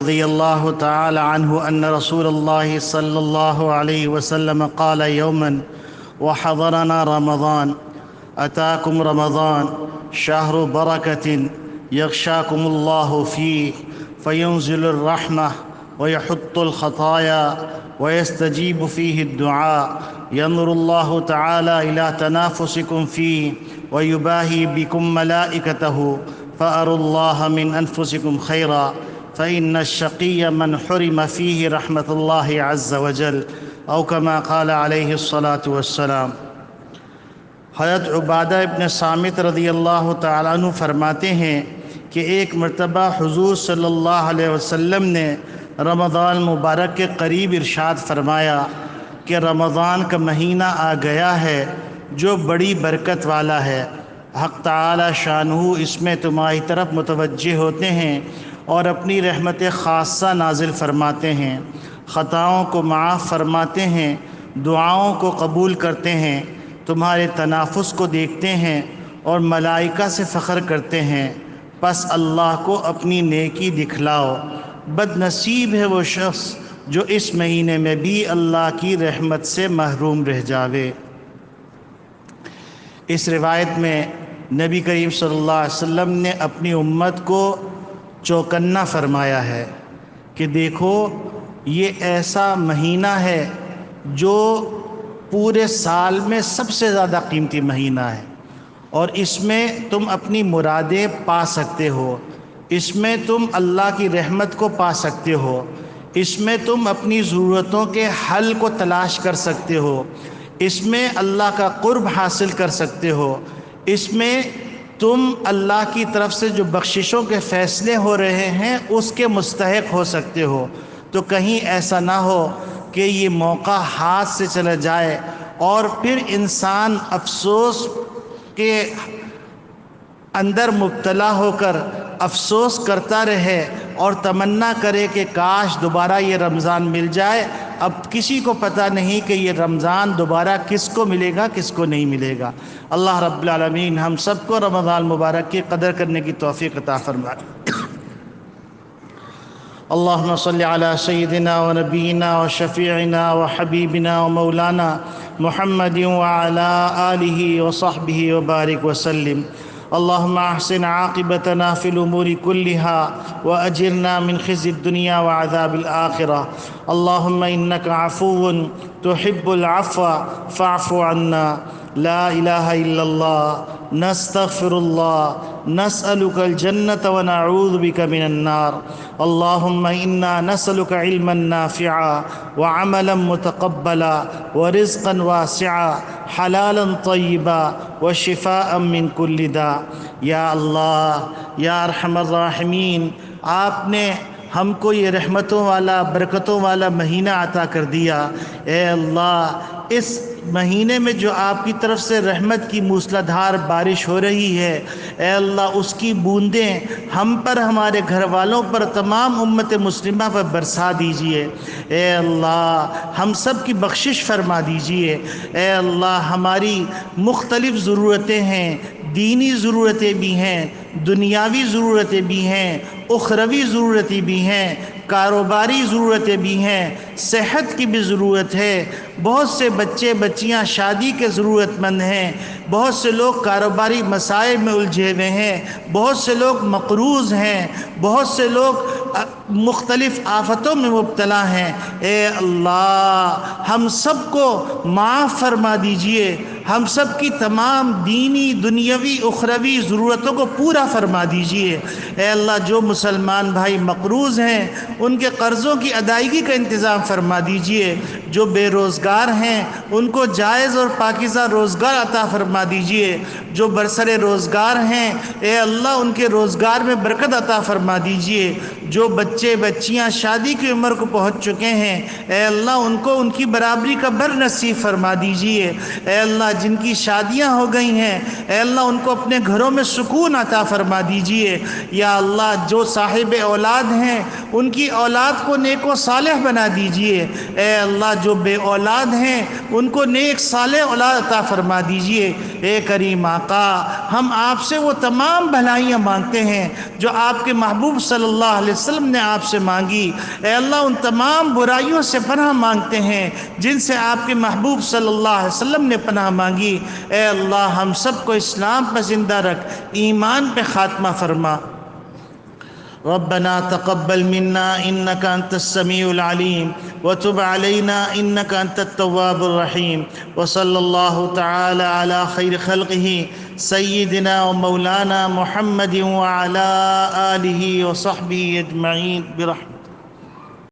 رضي الله تعالى عنه أن رسول الله صلى الله عليه وسلم قال يوما وحضرنا رمضان: أتاكم رمضان شهر بركة يغشاكم الله فيه فينزل الرحمة ويحط الخطايا ويستجيب فيه الدعاء، ينظر الله تعالى إلى تنافسكم فيه ويباهي بكم ملائكته، فأروا الله من أنفسكم خيرا، فإن الشقي من حرم فيه رحمة الله عز وجل، أو كما قال عليه الصلاة والسلام۔ حضرت عبادہ ابن صامت رضی اللہ تعالیٰ عنہ فرماتے ہیں کہ ایک مرتبہ حضور صلی اللہ علیہ وسلم نے رمضان مبارک کے قریب ارشاد فرمایا کہ رمضان کا مہینہ آ گیا ہے جو بڑی برکت والا ہے۔ حق تعالی شانہ اس میں تمہاری طرف متوجہ ہوتے ہیں اور اپنی رحمت خاصہ نازل فرماتے ہیں، خطاؤں کو معاف فرماتے ہیں، دعاؤں کو قبول کرتے ہیں، تمہارے تنافس کو دیکھتے ہیں اور ملائکہ سے فخر کرتے ہیں، پس اللہ کو اپنی نیکی دکھلاؤ۔ بد نصیب ہے وہ شخص جو اس مہینے میں بھی اللہ کی رحمت سے محروم رہ جاوے۔ اس روایت میں نبی کریم صلی اللہ علیہ وسلم نے اپنی امت کو چوکنا فرمایا ہے کہ دیکھو یہ ایسا مہینہ ہے جو پورے سال میں سب سے زیادہ قیمتی مہینہ ہے، اور اس میں تم اپنی مرادیں پا سکتے ہو، اس میں تم اللہ کی رحمت کو پا سکتے ہو، اس میں تم اپنی ضرورتوں کے حل کو تلاش کر سکتے ہو، اس میں اللہ کا قرب حاصل کر سکتے ہو، اس میں تم اللہ کی طرف سے جو بخششوں کے فیصلے ہو رہے ہیں اس کے مستحق ہو سکتے ہو۔ تو کہیں ایسا نہ ہو کہ یہ موقع ہاتھ سے چلا جائے اور پھر انسان افسوس کے اندر مبتلا ہو کر افسوس کرتا رہے اور تمنا کرے کہ کاش دوبارہ یہ رمضان مل جائے۔ اب کسی کو پتہ نہیں کہ یہ رمضان دوبارہ کس کو ملے گا کس کو نہیں ملے گا۔ اللہ رب العالمین ہم سب کو رمضان مبارک کی قدر کرنے کی توفیق عطا فرمائے۔ اللہم صلی علی سیدنا و نبینا و شفیعنا و حبیبنا و مولانا محمد وعلی آلہ و صحبہ و بارک وسلم۔ اللہم احسن عاقبتنا فی الامور کلها و اجرنا من خزی الدنیا و عذاب الآخرہ۔ اللہم انکا عفو تحب العفو فاعف عنا۔ لا الہ الا اللہ، نستغفر اللہ، نسألک الجنة ونعوذ بک من النار۔ اللہم انا نسألک علما نافعا وعملا متقبلا ورزقا واسعا حلالا طیبا وشفاء من کل داء۔ یا اللہ یا ارحم الراحمین، آپ نے ہم کو یہ رحمتوں والا برکتوں والا مہینہ عطا کر دیا۔ اے اللہ اس مہینے میں جو آپ کی طرف سے رحمت کی موسلا دھار بارش ہو رہی ہے، اے اللہ اس کی بوندیں ہم پر، ہمارے گھر والوں پر، تمام امت مسلمہ پر برسا دیجئے۔ اے اللہ ہم سب کی بخشش فرما دیجئے۔ اے اللہ ہماری مختلف ضرورتیں ہیں، دینی ضرورتیں بھی ہیں، دنیاوی ضرورتیں بھی ہیں، اخروی ضرورتیں بھی ہیں، کاروباری ضرورتیں بھی ہیں، صحت کی بھی ضرورت ہے۔ بہت سے بچے بچیاں شادی کے ضرورت مند ہیں، بہت سے لوگ کاروباری مسائل میں الجھے ہوئے ہیں، بہت سے لوگ مقروض ہیں، بہت سے لوگ مختلف آفتوں میں مبتلا ہیں۔ اے اللہ ہم سب کو معاف فرما دیجئے، ہم سب کی تمام دینی دنیاوی اخروی ضرورتوں کو پورا فرما دیجئے۔ اے اللہ جو مسلمان بھائی مقروض ہیں ان کے قرضوں کی ادائیگی کا انتظام فرما دیجئے، جو بے روزگار ہیں ان کو جائز اور پاکیزہ روزگار عطا فرما دیجئے، جو برسر روزگار ہیں اے اللہ ان کے روزگار میں برکت عطا فرما دیجئے، جو بچے بچیاں شادی کی عمر کو پہنچ چکے ہیں اے اللہ ان کو ان کی برابری کا بر نصیب فرما دیجئے۔ اے اللہ جن کی شادیاں ہو گئی ہیں اے اللہ ان کو اپنے گھروں میں سکون عطا فرما دیجئے۔ یا اللہ جو صاحب اولاد ہیں ان کی اولاد کو نیک و صالح بنا دیجئے۔ اے اللہ جو بے اولاد ہیں ان کو نیک صالح اولاد عطا فرما دیجئے۔ اے کریم آقا ہم آپ سے وہ تمام بھلائیاں مانگتے ہیں جو آپ کے محبوب صلی اللہ علیہ علیہ وسلم نے آپ سے مانگی۔ اے اللہ ان تمام برائیوں سے پناہ مانگتے ہیں جن سے آپ کے محبوب صلی اللہ علیہ وسلم نے پناہ مانگی۔ اے اللہ ہم سب کو اسلام پر زندہ رکھ، ایمان پہ خاتمہ فرما۔ ربنا تقبل منا إنك أنت السميع العليم وتب علينا إنك أنت التواب الرحيم، وصلى الله تعالى على خير خلقه سيدنا ومولانا محمد وعلى آله وصحبه أجمعين برحمته.